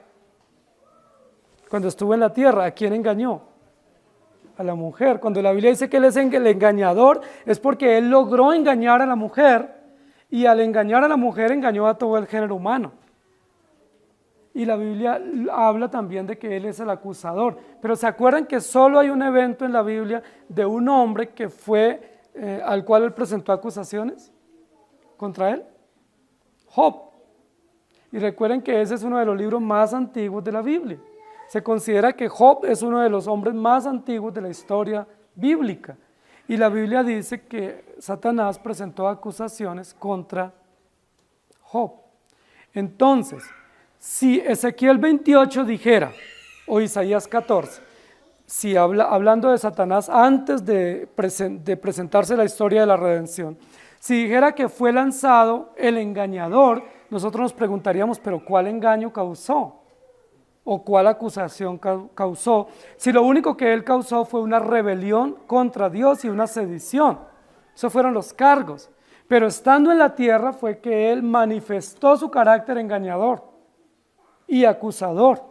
Cuando estuvo en la tierra. ¿A quién engañó? A la mujer. Cuando la Biblia dice que él es el engañador, es porque él logró engañar a la mujer, y al engañar a la mujer engañó a todo el género humano. Y la Biblia habla también de que él es el acusador. Pero ¿se acuerdan que solo hay un evento en la Biblia de un hombre que fue al cual él presentó acusaciones contra él? Job. Y recuerden que ese es uno de los libros más antiguos de la Biblia. Se considera que Job es uno de los hombres más antiguos de la historia bíblica. Y la Biblia dice que Satanás presentó acusaciones contra Job. Entonces, si Ezequiel 28 dijera, o Isaías 14, si hablando de Satanás antes de presentarse la historia de la redención, si dijera que fue lanzado el engañador, nosotros nos preguntaríamos, pero ¿cuál engaño causó? ¿O cuál acusación causó? Si lo único que él causó fue una rebelión contra Dios y una sedición. Esos fueron los cargos. Pero estando en la tierra fue que él manifestó su carácter engañador y acusador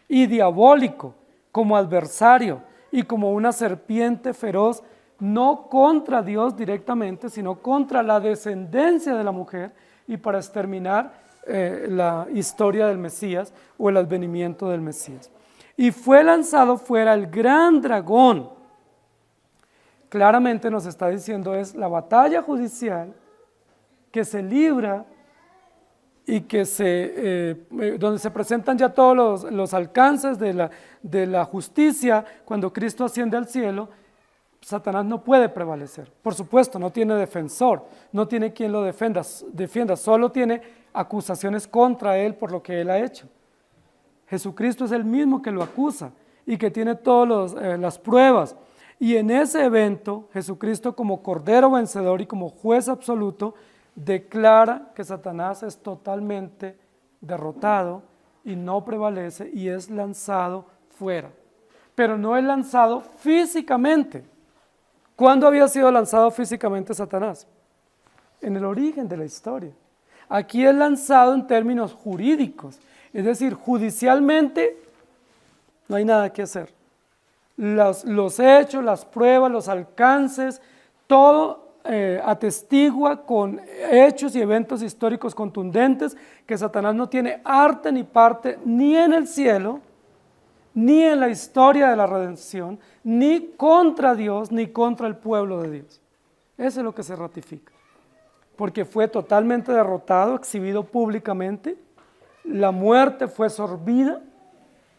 y diabólico como adversario y como una serpiente feroz, no contra Dios directamente, sino contra la descendencia de la mujer y para exterminar la historia del Mesías o el advenimiento del Mesías. Y fue lanzado fuera el gran dragón, claramente nos está diciendo es la batalla judicial que se libra y que donde se presentan ya todos los alcances de la justicia cuando Cristo asciende al cielo. Satanás no puede prevalecer. Por supuesto, no tiene defensor, no tiene quien lo defienda, solo tiene acusaciones contra él por lo que él ha hecho. Jesucristo es el mismo que lo acusa y que tiene todas las pruebas. Y en ese evento, Jesucristo como Cordero vencedor y como juez absoluto, declara que Satanás es totalmente derrotado y no prevalece y es lanzado fuera. Pero no es lanzado físicamente. ¿Cuándo había sido lanzado físicamente Satanás? En el origen de la historia. Aquí es lanzado en términos jurídicos, es decir, judicialmente no hay nada que hacer. Los hechos, las pruebas, los alcances, todo atestigua con hechos y eventos históricos contundentes que Satanás no tiene arte ni parte ni en el cielo, ni en la historia de la redención, ni contra Dios, ni contra el pueblo de Dios. Eso es lo que se ratifica. Porque fue totalmente derrotado, exhibido públicamente, la muerte fue sorbida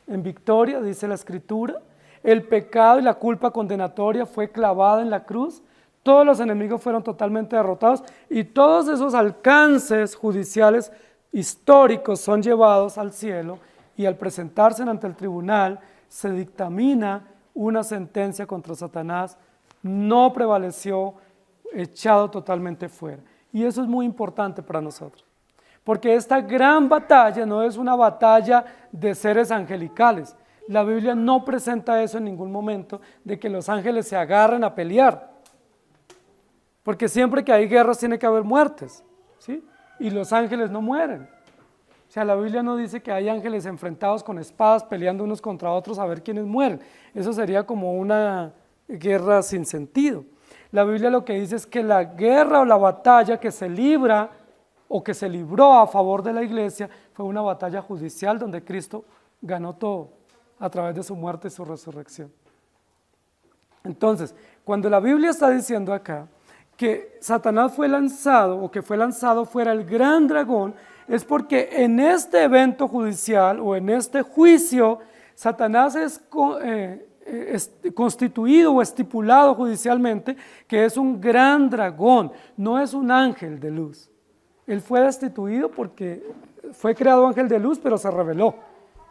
en victoria, dice la Escritura, el pecado y la culpa condenatoria fue clavada en la cruz, todos los enemigos fueron totalmente derrotados y todos esos alcances judiciales históricos son llevados al cielo y al presentarse ante el tribunal se dictamina una sentencia contra Satanás, no prevaleció, echado totalmente fuera. Y eso es muy importante para nosotros, porque esta gran batalla no es una batalla de seres angelicales. La Biblia no presenta eso en ningún momento, de que los ángeles se agarren a pelear, porque siempre que hay guerras tiene que haber muertes, ¿sí? Y los ángeles no mueren. O sea, la Biblia no dice que hay ángeles enfrentados con espadas peleando unos contra otros a ver quiénes mueren. Eso sería como una guerra sin sentido. La Biblia lo que dice es que la guerra o la batalla que se libra o que se libró a favor de la iglesia fue una batalla judicial donde Cristo ganó todo a través de su muerte y su resurrección. Entonces, cuando la Biblia está diciendo acá que Satanás fue lanzado o que fue lanzado fuera el gran dragón, es porque en este evento judicial o en este juicio, Satanás es constituido o estipulado judicialmente que es un gran dragón, no es un ángel de luz. Él fue destituido porque fue creado ángel de luz, pero se rebeló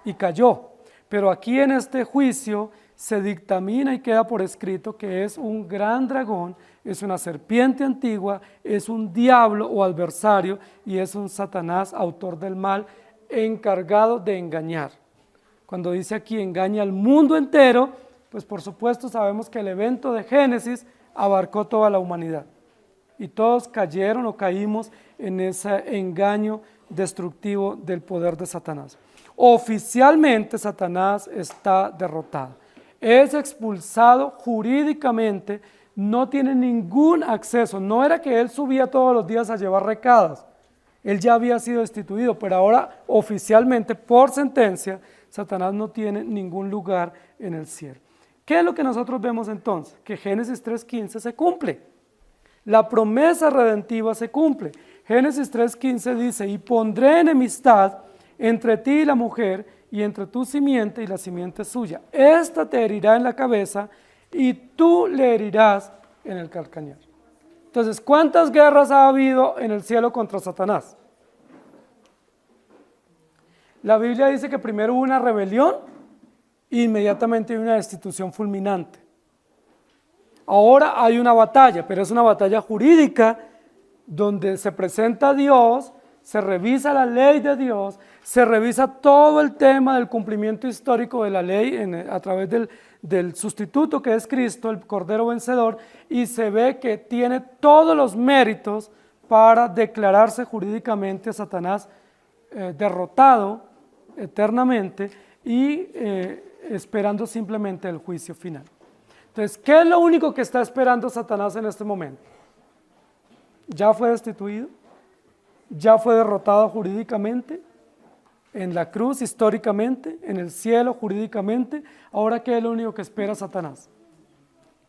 y cayó. Pero aquí en este juicio se dictamina y queda por escrito que es un gran dragón, es una serpiente antigua, es un diablo o adversario y es un Satanás, autor del mal, encargado de engañar. Cuando dice aquí engaña al mundo entero, pues por supuesto sabemos que el evento de Génesis abarcó toda la humanidad y todos cayeron o caímos en ese engaño destructivo del poder de Satanás. Oficialmente Satanás está derrotado, es expulsado jurídicamente, no tiene ningún acceso, no era que él subía todos los días a llevar recadas, él ya había sido destituido, pero ahora oficialmente por sentencia Satanás no tiene ningún lugar en el cielo. ¿Qué es lo que nosotros vemos entonces? Que Génesis 3:15 se cumple, la promesa redentiva se cumple. Génesis 3:15 dice, y pondré enemistad entre ti y la mujer, y entre tu simiente y la simiente suya. Esta te herirá en la cabeza, y tú le herirás en el calcañar. Entonces, ¿cuántas guerras ha habido en el cielo contra Satanás? La Biblia dice que primero hubo una rebelión, e inmediatamente hay una destitución fulminante. Ahora hay una batalla, pero es una batalla jurídica, donde se presenta a Dios, se revisa la ley de Dios, se revisa todo el tema del cumplimiento histórico de la ley a través del sustituto que es Cristo, el Cordero vencedor, y se ve que tiene todos los méritos para declararse jurídicamente a Satanás derrotado eternamente y esperando simplemente el juicio final. Entonces, ¿qué es lo único que está esperando Satanás en este momento? Ya fue destituido, ya fue derrotado jurídicamente, en la cruz históricamente, en el cielo jurídicamente. Ahora, ¿qué es lo único que espera Satanás?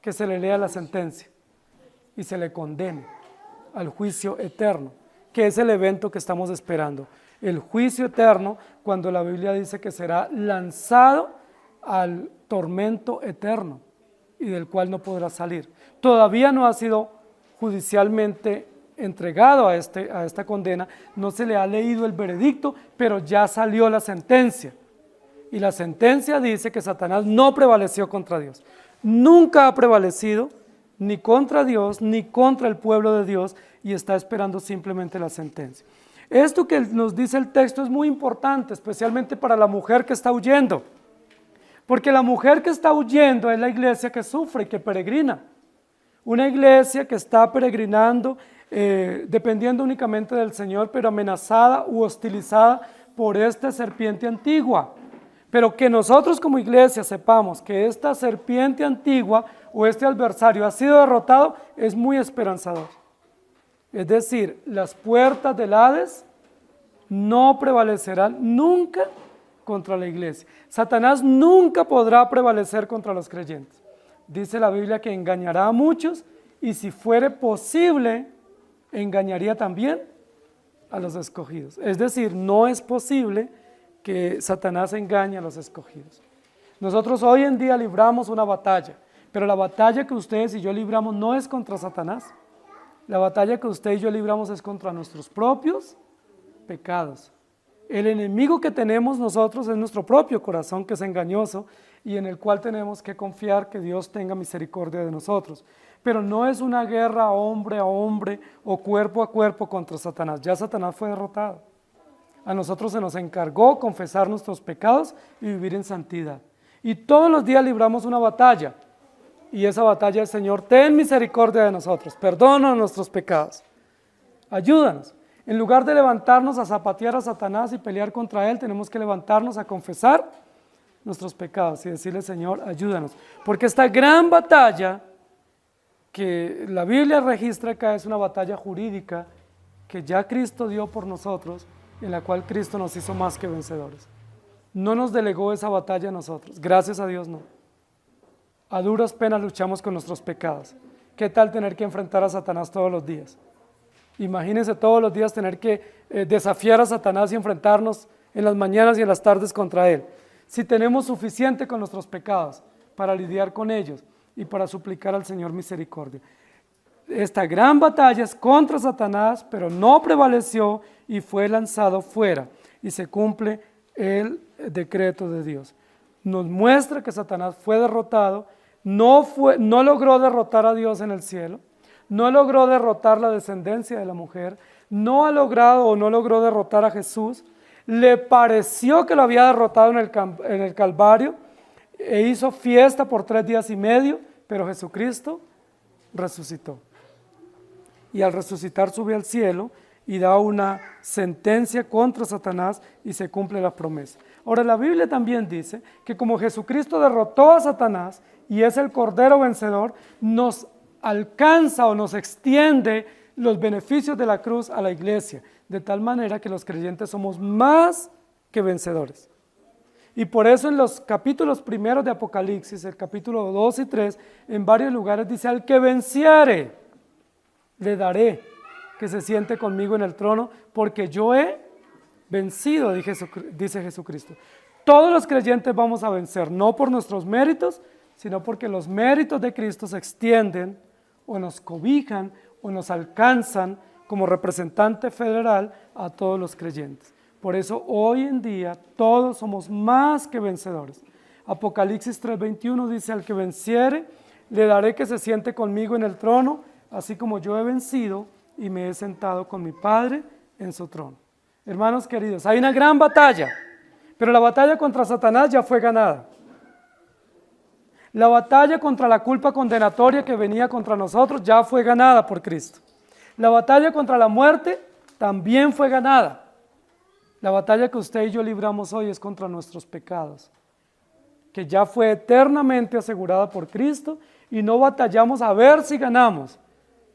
que se le lea la sentencia y se le condene al juicio eterno, que es el evento que estamos esperando. El juicio eterno, cuando la Biblia dice que será lanzado al tormento eterno y del cual no podrá salir. Todavía no ha sido judicialmente entregado a esta condena, no se le ha leído el veredicto, pero ya salió la sentencia. Y la sentencia dice que Satanás no prevaleció contra Dios. Nunca ha prevalecido ni contra Dios ni contra el pueblo de Dios y está esperando simplemente la sentencia. Esto que nos dice el texto es muy importante, especialmente para la mujer que está huyendo. Porque la mujer que está huyendo es la iglesia que sufre y que peregrina. Una iglesia que está peregrinando, dependiendo únicamente del Señor, pero amenazada u hostilizada por esta serpiente antigua. Pero que nosotros como iglesia sepamos que esta serpiente antigua o este adversario ha sido derrotado es muy esperanzador. Es decir, las puertas del Hades no prevalecerán nunca contra la iglesia. Satanás nunca podrá prevalecer contra los creyentes. Dice la Biblia que engañará a muchos y si fuere posible, engañaría también a los escogidos. Es decir, no es posible que Satanás engañe a los escogidos. Nosotros hoy en día libramos una batalla, pero la batalla que ustedes y yo libramos no es contra Satanás. La batalla que usted y yo libramos es contra nuestros propios pecados. El enemigo que tenemos nosotros es nuestro propio corazón, que es engañoso y en el cual tenemos que confiar que Dios tenga misericordia de nosotros. Pero no es una guerra hombre a hombre o cuerpo a cuerpo contra Satanás. Ya Satanás fue derrotado. A nosotros se nos encargó confesar nuestros pecados y vivir en santidad. Y todos los días libramos una batalla. Y esa batalla es: Señor, ten misericordia de nosotros, perdona nuestros pecados. Ayúdanos. En lugar de levantarnos a zapatear a Satanás y pelear contra él, tenemos que levantarnos a confesar nuestros pecados y decirle: Señor, ayúdanos. Porque esta gran batalla que la Biblia registra acá es una batalla jurídica que ya Cristo dio por nosotros, en la cual Cristo nos hizo más que vencedores. No nos delegó esa batalla a nosotros, gracias a Dios no. A duras penas luchamos con nuestros pecados. ¿Qué tal tener que enfrentar a Satanás todos los días? Imagínense todos los días tener que desafiar a Satanás y enfrentarnos en las mañanas y en las tardes contra él. Si tenemos suficiente con nuestros pecados para lidiar con ellos y para suplicar al Señor misericordia. Esta gran batalla es contra Satanás, pero no prevaleció y fue lanzado fuera. Y se cumple el decreto de Dios. Nos muestra que Satanás fue derrotado, no logró derrotar a Dios en el cielo, no logró derrotar la descendencia de la mujer, no logró derrotar a Jesús, le pareció que lo había derrotado en el Calvario e hizo fiesta por 3 días y medio, pero Jesucristo resucitó. Y al resucitar sube al cielo y da una sentencia contra Satanás y se cumple la promesa. Ahora la Biblia también dice que como Jesucristo derrotó a Satanás y es el Cordero vencedor, nos alcanza o nos extiende los beneficios de la cruz a la iglesia, de tal manera que los creyentes somos más que vencedores. Y por eso en los capítulos primeros de Apocalipsis, el capítulo 2 y 3, en varios lugares dice: al que venciere, le daré que se siente conmigo en el trono, porque yo he vencido, dice Jesucristo. Todos los creyentes vamos a vencer, no por nuestros méritos, sino porque los méritos de Cristo se extienden o nos cobijan o nos alcanzan como representante federal a todos los creyentes. Por eso hoy en día todos somos más que vencedores. Apocalipsis 3:21 dice: al que venciere, le daré que se siente conmigo en el trono, así como yo he vencido y me he sentado con mi Padre en su trono. Hermanos queridos, hay una gran batalla, pero la batalla contra Satanás ya fue ganada. La batalla contra la culpa condenatoria que venía contra nosotros ya fue ganada por Cristo. La batalla contra la muerte también fue ganada. La batalla que usted y yo libramos hoy es contra nuestros pecados, que ya fue eternamente asegurada por Cristo, y no batallamos a ver si ganamos,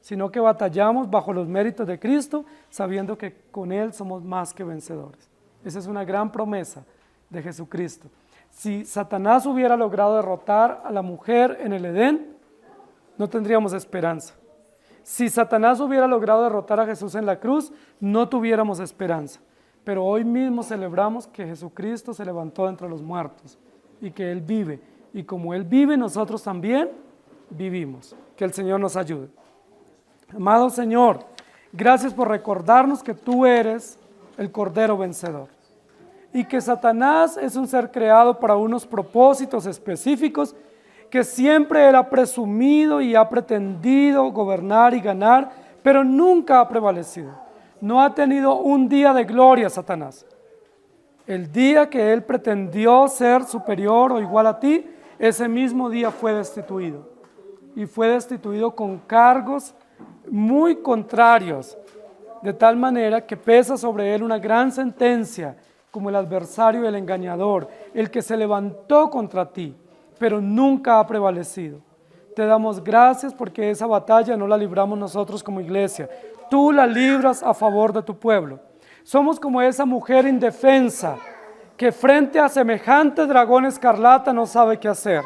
sino que batallamos bajo los méritos de Cristo, sabiendo que con Él somos más que vencedores. Esa es una gran promesa de Jesucristo. Si Satanás hubiera logrado derrotar a la mujer en el Edén, no tendríamos esperanza. Si Satanás hubiera logrado derrotar a Jesús en la cruz, no tuviéramos esperanza. Pero hoy mismo celebramos que Jesucristo se levantó entre los muertos y que Él vive. Y como Él vive, nosotros también vivimos. Que el Señor nos ayude. Amado Señor, gracias por recordarnos que tú eres el Cordero vencedor y que Satanás es un ser creado para unos propósitos específicos, que siempre él ha presumido y ha pretendido gobernar y ganar, pero nunca ha prevalecido. No ha tenido un día de gloria, Satanás. El día que él pretendió ser superior o igual a ti, ese mismo día fue destituido. Y fue destituido con cargos muy contrarios, de tal manera que pesa sobre él una gran sentencia, como el adversario y el engañador, el que se levantó contra ti, pero nunca ha prevalecido. Te damos gracias porque esa batalla no la libramos nosotros como iglesia. Tú la libras a favor de tu pueblo. Somos como esa mujer indefensa que frente a semejante dragón escarlata no sabe qué hacer.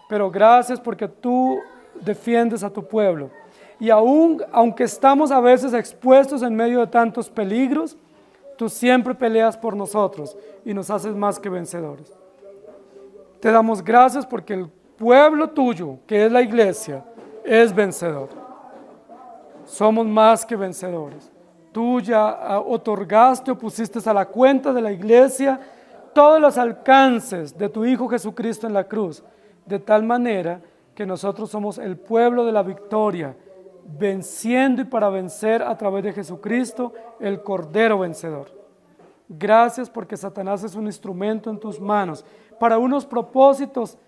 Pero gracias porque tú defiendes a tu pueblo. Y aunque estamos a veces expuestos en medio de tantos peligros, tú siempre peleas por nosotros y nos haces más que vencedores. Te damos gracias porque el pueblo tuyo, que es la iglesia, es vencedor. Somos más que vencedores. Tú ya otorgaste o pusiste a la cuenta de la iglesia todos los alcances de tu Hijo Jesucristo en la cruz, de tal manera que nosotros somos el pueblo de la victoria, venciendo y para vencer a través de Jesucristo, el Cordero vencedor. Gracias porque Satanás es un instrumento en tus manos para unos propósitos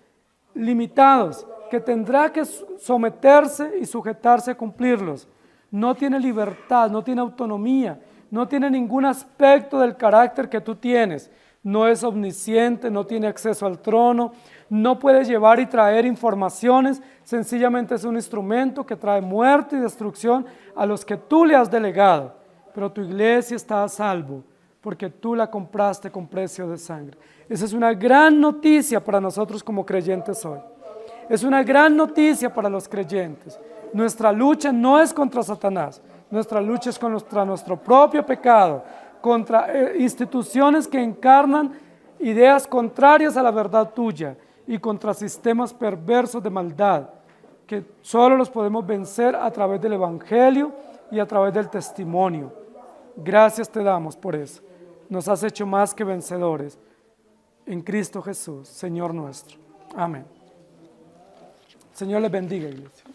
limitados que tendrá que someterse y sujetarse a cumplirlos. No tiene libertad, no tiene autonomía, no tiene ningún aspecto del carácter que tú tienes. No es omnisciente, no tiene acceso al trono, no puede llevar y traer informaciones, sencillamente es un instrumento que trae muerte y destrucción a los que tú le has delegado. Pero tu iglesia está a salvo, porque tú la compraste con precio de sangre. Esa es una gran noticia para nosotros como creyentes hoy. Es una gran noticia para los creyentes. Nuestra lucha no es contra Satanás, nuestra lucha es contra nuestro propio pecado, contra instituciones que encarnan ideas contrarias a la verdad tuya y contra sistemas perversos de maldad, que solo los podemos vencer a través del Evangelio y a través del testimonio. Gracias te damos por eso. Nos has hecho más que vencedores en Cristo Jesús, Señor nuestro. Amén. Señor les bendiga, iglesia.